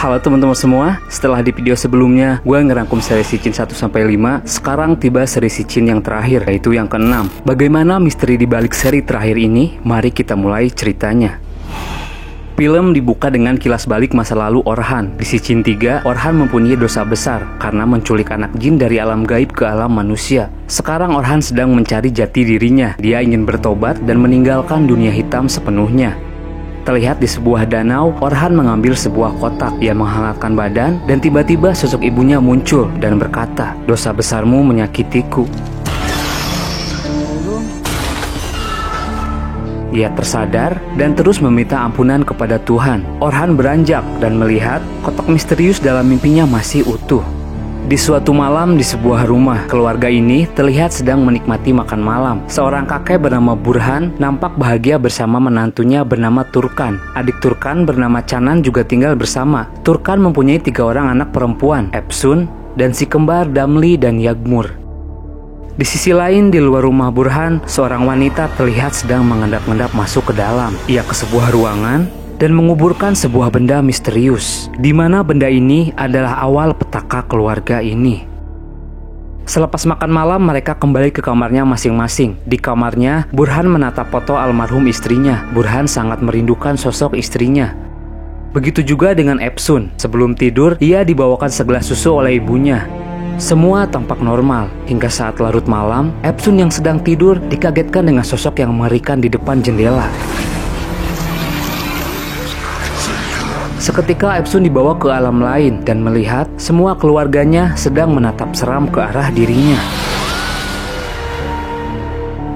Halo teman-teman semua, setelah di video sebelumnya gue ngerangkum seri Shichin 1-5, sekarang tiba seri Shichin yang terakhir, yaitu yang ke-6. Bagaimana misteri di balik seri terakhir ini? Mari kita mulai ceritanya. Film dibuka dengan kilas balik masa lalu Orhan. Di Shichin 3, Orhan mempunyai dosa besar karena menculik anak jin dari alam gaib ke alam manusia. Sekarang Orhan sedang mencari jati dirinya. Dia ingin bertobat dan meninggalkan dunia hitam sepenuhnya. Terlihat di sebuah danau, Orhan mengambil sebuah kotak. Ia menghangatkan badan dan tiba-tiba sosok ibunya muncul dan berkata, "Dosa besarmu menyakitiku." Ia tersadar dan terus meminta ampunan kepada Tuhan. Orhan beranjak dan melihat kotak misterius dalam mimpinya masih utuh. Di suatu malam di sebuah rumah, keluarga ini terlihat sedang menikmati makan malam. Seorang kakek bernama Burhan nampak bahagia bersama menantunya bernama Turkan. Adik Turkan bernama Canan juga tinggal bersama. Turkan mempunyai 3 orang anak perempuan, Epsun, dan si kembar Damli dan Yagmur. Di sisi lain, di luar rumah Burhan, seorang wanita terlihat sedang mengendap-endap masuk ke dalam. Ia ke sebuah ruangan dan menguburkan sebuah benda misterius, di mana benda ini adalah awal petaka keluarga ini. Selepas makan malam, mereka kembali ke kamarnya masing-masing. Di kamarnya, Burhan menatap foto almarhum istrinya. Burhan sangat merindukan sosok istrinya. Begitu juga dengan Epsun. Sebelum tidur, ia dibawakan segelas susu oleh ibunya. Semua tampak normal, hingga saat larut malam, Epsun yang sedang tidur dikagetkan dengan sosok yang mengerikan di depan jendela. Seketika Epsun dibawa ke alam lain dan melihat semua keluarganya sedang menatap seram ke arah dirinya.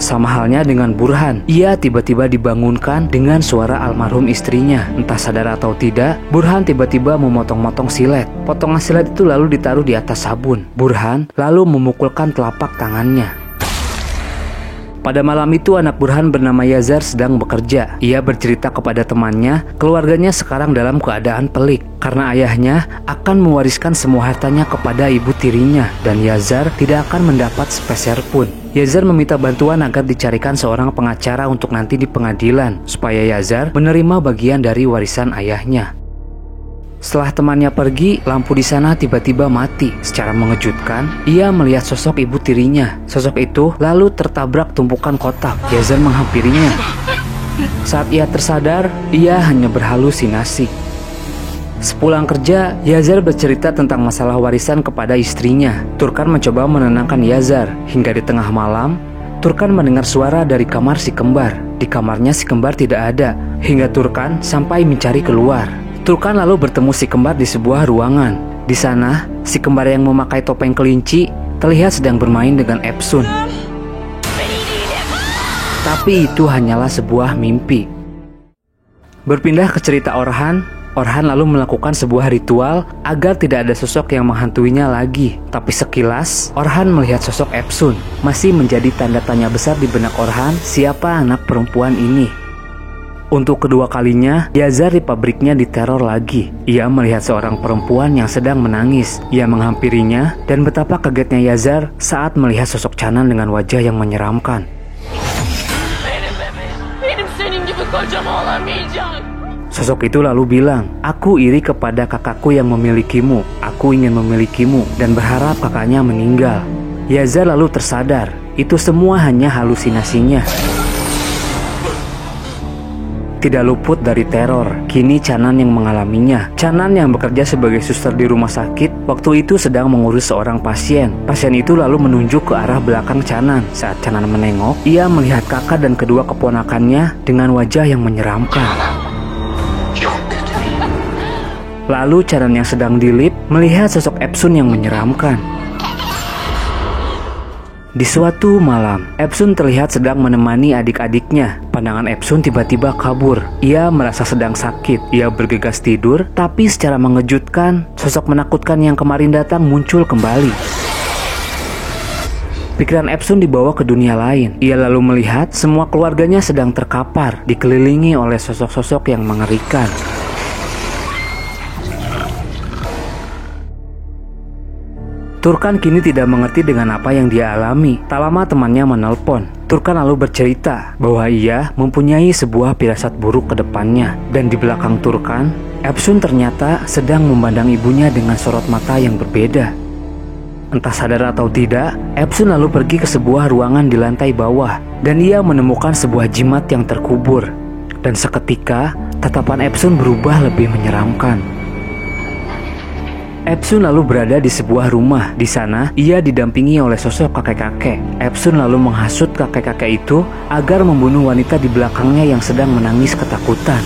Sama halnya dengan Burhan, ia tiba-tiba dibangunkan dengan suara almarhum istrinya. Entah sadar atau tidak, Burhan tiba-tiba memotong-motong silet. Potongan silet itu lalu ditaruh di atas sabun. Burhan lalu memukulkan telapak tangannya. Pada malam itu anak Burhan bernama Yazar sedang bekerja. Ia bercerita kepada temannya, keluarganya sekarang dalam keadaan pelik karena ayahnya akan mewariskan semua hartanya kepada ibu tirinya dan Yazar tidak akan mendapat sepeser pun. Yazar meminta bantuan agar dicarikan seorang pengacara untuk nanti di pengadilan supaya Yazar menerima bagian dari warisan ayahnya. Setelah temannya pergi, lampu di sana tiba-tiba mati. Secara mengejutkan, ia melihat sosok ibu tirinya. Sosok itu lalu tertabrak tumpukan kotak. Yazar menghampirinya. Saat ia tersadar, ia hanya berhalusinasi. Sepulang kerja, Yazar bercerita tentang masalah warisan kepada istrinya. Turkan mencoba menenangkan Yazar. Hingga di tengah malam, Turkan mendengar suara dari kamar si kembar. Di kamarnya si kembar tidak ada. Hingga Turkan sampai mencari keluar. Turkan lalu bertemu si kembar di sebuah ruangan. Di sana, si kembar yang memakai topeng kelinci terlihat sedang bermain dengan Epsun. Tapi itu hanyalah sebuah mimpi. Berpindah ke cerita Orhan, Orhan lalu melakukan sebuah ritual agar tidak ada sosok yang menghantuinya lagi. Tapi sekilas, Orhan melihat sosok Epsun. Masih menjadi tanda tanya besar di benak Orhan, siapa anak perempuan ini? Untuk kedua kalinya, Yazar di pabriknya diteror lagi. Ia melihat seorang perempuan yang sedang menangis. Ia menghampirinya dan betapa kagetnya Yazar saat melihat sosok Canan dengan wajah yang menyeramkan. Sosok itu lalu bilang, "Aku iri kepada kakakku yang memilikimu. Aku ingin memilikimu dan berharap kakaknya meninggal." Yazar lalu tersadar, itu semua hanya halusinasinya. Tidak luput dari teror, kini Canan yang mengalaminya. Canan yang bekerja sebagai suster di rumah sakit, waktu itu sedang mengurus seorang pasien. Pasien itu lalu menunjuk ke arah belakang Canan. Saat Canan menengok, ia melihat kakak dan kedua keponakannya dengan wajah yang menyeramkan. Lalu Canan yang sedang dilip melihat sosok Epsun yang menyeramkan. Di suatu malam, Epsun terlihat sedang menemani adik-adiknya. Pandangan Epsun tiba-tiba kabur. Ia merasa sedang sakit. Ia bergegas tidur, tapi secara mengejutkan, sosok menakutkan yang kemarin datang muncul kembali. Pikiran Epsun dibawa ke dunia lain. Ia lalu melihat semua keluarganya sedang terkapar, dikelilingi oleh sosok-sosok yang mengerikan. Turkan kini tidak mengerti dengan apa yang dia alami. Tak lama temannya menelpon. Turkan lalu bercerita bahwa ia mempunyai sebuah firasat buruk ke depannya. Dan di belakang Turkan, Epsun ternyata sedang memandang ibunya dengan sorot mata yang berbeda. Entah sadar atau tidak, Epsun lalu pergi ke sebuah ruangan di lantai bawah dan ia menemukan sebuah jimat yang terkubur. Dan seketika, tatapan Epsun berubah lebih menyeramkan. Epsun lalu berada di sebuah rumah. Di sana, ia didampingi oleh sosok kakek-kakek. Epsun lalu menghasut kakek-kakek itu agar membunuh wanita di belakangnya yang sedang menangis ketakutan.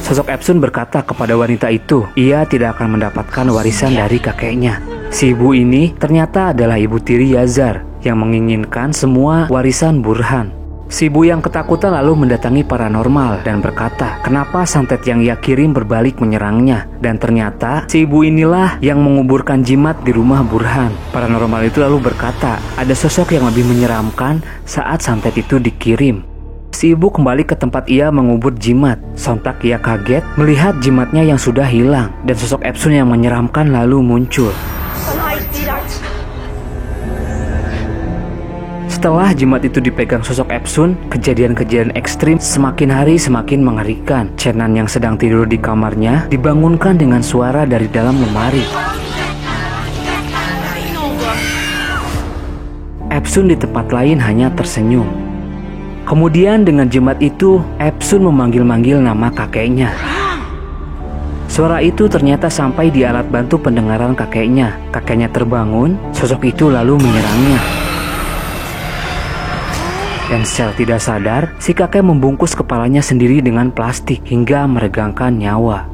Sosok Epsun berkata kepada wanita itu, ia tidak akan mendapatkan warisan dari kakeknya. Si ibu ini ternyata adalah ibu tiri Yazar yang menginginkan semua warisan Burhan. Si ibu yang ketakutan lalu mendatangi paranormal dan berkata, kenapa santet yang ia kirim berbalik menyerangnya. Dan ternyata si ibu inilah yang menguburkan jimat di rumah Burhan. Paranormal itu lalu berkata, ada sosok yang lebih menyeramkan saat santet itu dikirim. Si ibu kembali ke tempat ia mengubur jimat. Sontak ia kaget melihat jimatnya yang sudah hilang dan sosok Epsun yang menyeramkan lalu muncul. Setelah jimat itu dipegang sosok Epsun, kejadian-kejadian ekstrim semakin hari semakin mengerikan. Chenan yang sedang tidur di kamarnya dibangunkan dengan suara dari dalam lemari. Epsun di tempat lain hanya tersenyum. Kemudian dengan jimat itu, Epsun memanggil-manggil nama kakeknya. Suara itu ternyata sampai di alat bantu pendengaran kakeknya. Kakeknya terbangun, sosok itu lalu menyerangnya. Dan secara tidak sadar, si kakek membungkus kepalanya sendiri dengan plastik hingga meregangkan nyawa.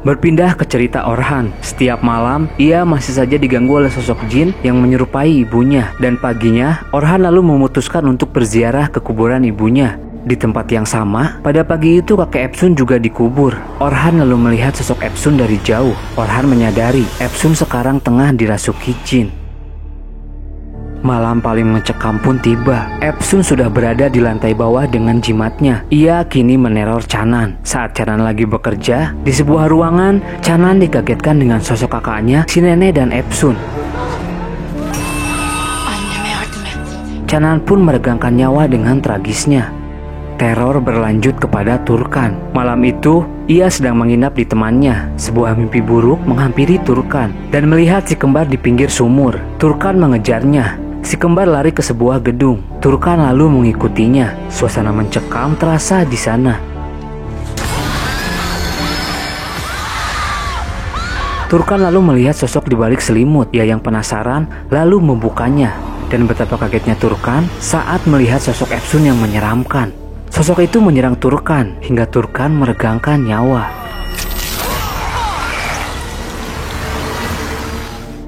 Berpindah ke cerita Orhan, setiap malam ia masih saja diganggu oleh sosok jin yang menyerupai ibunya. Dan paginya, Orhan lalu memutuskan untuk berziarah ke kuburan ibunya. Di tempat yang sama, pada pagi itu kakek Epsun juga dikubur. Orhan lalu melihat sosok Epsun dari jauh. Orhan menyadari Epsun sekarang tengah dirasuki jin. Malam paling mencekam pun tiba. Epsun sudah berada di lantai bawah dengan jimatnya. Ia kini meneror Chanan. Saat Chanan lagi bekerja, di sebuah ruangan, Chanan dikagetkan dengan sosok kakaknya, si nenek dan Epsun. Chanan pun meregangkan nyawa dengan tragisnya. Teror berlanjut kepada Turkan. Malam itu, ia sedang menginap di temannya. Sebuah mimpi buruk menghampiri Turkan dan melihat si kembar di pinggir sumur. Turkan mengejarnya. Si kembar lari ke sebuah gedung. Turkan lalu mengikutinya. Suasana mencekam terasa di sana. Turkan lalu melihat sosok di balik selimut. Ia yang penasaran lalu membukanya. Dan betapa kagetnya Turkan saat melihat sosok Epsun yang menyeramkan. Sosok itu menyerang Turkan hingga Turkan meregangkan nyawa.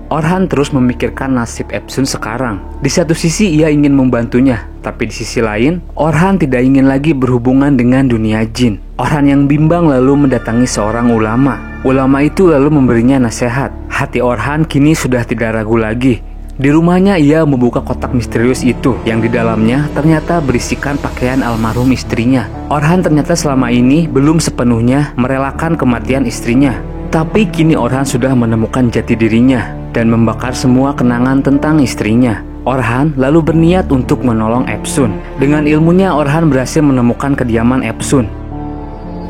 Orhan terus memikirkan nasib Epsun sekarang. Di satu sisi ia ingin membantunya, tapi di sisi lain Orhan tidak ingin lagi berhubungan dengan dunia jin. Orhan yang bimbang lalu mendatangi seorang ulama. Ulama itu lalu memberinya nasihat. Hati Orhan kini sudah tidak ragu lagi. Di rumahnya ia membuka kotak misterius itu yang di dalamnya ternyata berisikan pakaian almarhum istrinya. Orhan ternyata selama ini belum sepenuhnya merelakan kematian istrinya. Tapi kini Orhan sudah menemukan jati dirinya dan membakar semua kenangan tentang istrinya. Orhan lalu berniat untuk menolong Epsun. Dengan ilmunya Orhan berhasil menemukan kediaman Epsun.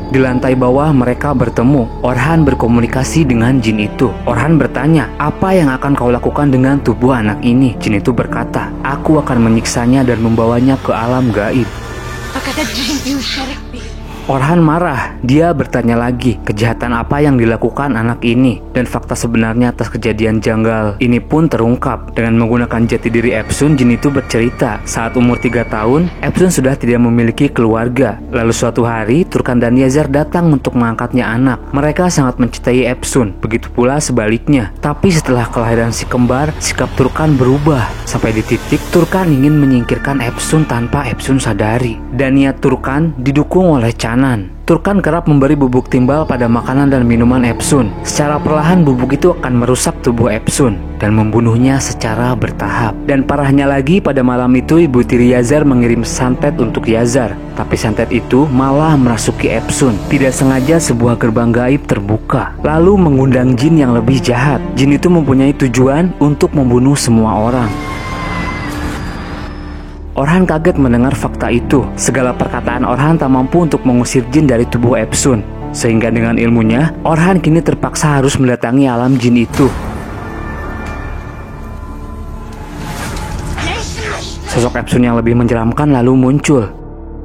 Di lantai bawah mereka bertemu. Orhan berkomunikasi dengan jin itu. Orhan bertanya, apa yang akan kau lakukan dengan tubuh anak ini? Jin itu berkata, aku akan menyiksanya dan membawanya ke alam gaib. Orhan marah. Dia bertanya lagi, kejahatan apa yang dilakukan anak ini? Dan fakta sebenarnya atas kejadian janggal ini pun terungkap. Dengan menggunakan jati diri Epsun, jin itu bercerita, saat umur 3 tahun, Epsun sudah tidak memiliki keluarga. Lalu suatu hari, Turkan dan Yazar datang untuk mengangkatnya anak. Mereka sangat mencintai Epsun, begitu pula sebaliknya. Tapi setelah kelahiran si kembar, sikap Turkan berubah. Sampai di titik, Turkan ingin menyingkirkan Epsun tanpa Epsun sadari. Dan niat Turkan didukung oleh Chanan. Turkan kerap memberi bubuk timbal pada makanan dan minuman Epsun. Secara perlahan bubuk itu akan merusak tubuh Epsun dan membunuhnya secara bertahap. Dan parahnya lagi, pada malam itu ibu tiri Yazar mengirim santet untuk Yazar. Tapi santet itu malah merasuki Epsun. Tidak sengaja sebuah gerbang gaib terbuka, lalu mengundang jin yang lebih jahat. Jin itu mempunyai tujuan untuk membunuh semua orang. Orhan kaget mendengar fakta itu. Segala perkataan Orhan tak mampu untuk mengusir jin dari tubuh Epsun. Sehingga dengan ilmunya, Orhan kini terpaksa harus mendatangi alam jin itu. Sosok Epsun yang lebih menyeramkan lalu muncul.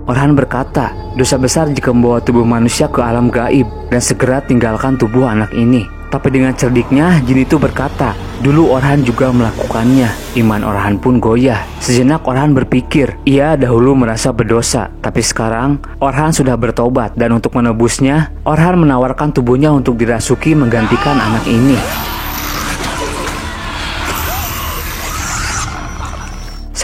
Orhan berkata, dosa besar jika membawa tubuh manusia ke alam gaib dan segera tinggalkan tubuh anak ini. Tapi dengan cerdiknya, jin itu berkata, dulu Orhan juga melakukannya. Iman Orhan pun goyah. Sejenak Orhan berpikir, ia dahulu merasa berdosa. Tapi sekarang, Orhan sudah bertobat dan untuk menebusnya, Orhan menawarkan tubuhnya untuk dirasuki menggantikan anak ini.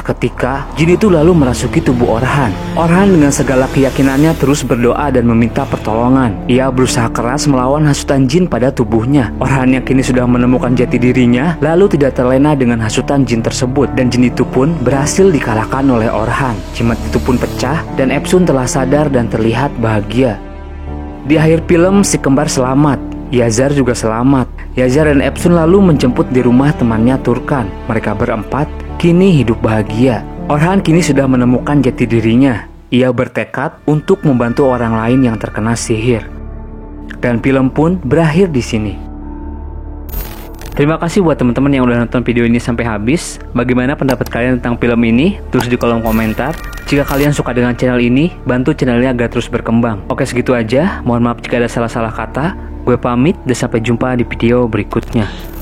Seketika, jin itu lalu merasuki tubuh Orhan. Orhan dengan segala keyakinannya terus berdoa dan meminta pertolongan. Ia berusaha keras melawan hasutan jin pada tubuhnya. Orhan yang kini sudah menemukan jati dirinya, lalu tidak terlena dengan hasutan jin tersebut. Dan jin itu pun berhasil dikalahkan oleh Orhan. Jimat itu pun pecah dan Epsun telah sadar dan terlihat bahagia. Di akhir film, si kembar selamat. Yazar juga selamat. Yazar dan Epsun lalu menjemput di rumah temannya Turkan. Mereka berempat kini hidup bahagia. Orhan kini sudah menemukan jati dirinya. Ia bertekad untuk membantu orang lain yang terkena sihir. Dan film pun berakhir di sini. Terima kasih buat teman-teman yang udah nonton video ini sampai habis. Bagaimana pendapat kalian tentang film ini? Tulis di kolom komentar. Jika kalian suka dengan channel ini, bantu channelnya agar terus berkembang. Oke, segitu aja. Mohon maaf jika ada salah-salah kata. Gue pamit dan sampai jumpa di video berikutnya.